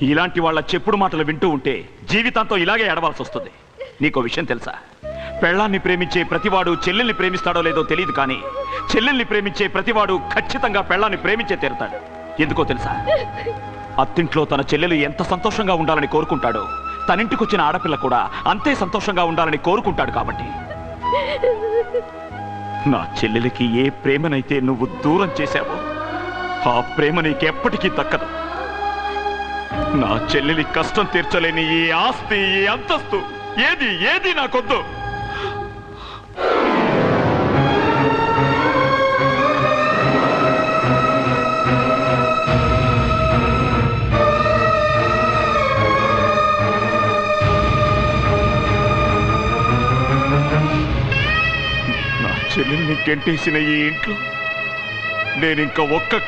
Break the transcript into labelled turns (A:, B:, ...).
A: ఇలాంటి వాళ్ళ చెప్పుడు మాటలు వింటూ ఉంటే జీవితాంతం ఇలాగే ఏడవాల్సి వస్తుంది. నీకో విషయం తెలుసా? పెళ్ళాన్ని ప్రేమించే ప్రతివాడు చెల్లెల్ని ప్రేమిస్తాడో లేదో తెలియదు, కానీ చెల్లెల్ని ప్రేమించే ప్రతివాడు ఖచ్చితంగా పెళ్ళాన్ని ప్రేమించే తీరుతాడు. ఎందుకో తెలుసా? అత్తింట్లో తన చెల్లెలు ఎంత సంతోషంగా ఉండాలని కోరుకుంటాడో తనింటికొచ్చిన ఆడపిల్ల కూడా అంతే సంతోషంగా ఉండాలని కోరుకుంటాడు. కాబట్టి నా చెల్లెలికి ఏ ప్రేమనైతే నువ్వు దూరం చేశావో ఆ ప్రేమ నీకెప్పటికీ దక్కదు. నా చెల్లెలి కష్టం తీర్చలేని ఈ ఆస్తి, ఈ అంతస్తు ఏది నాకొద్దు. నా చెల్లెల్ని గెంటేసిన ఈ ఇంట్లో నేనింక ఒక్క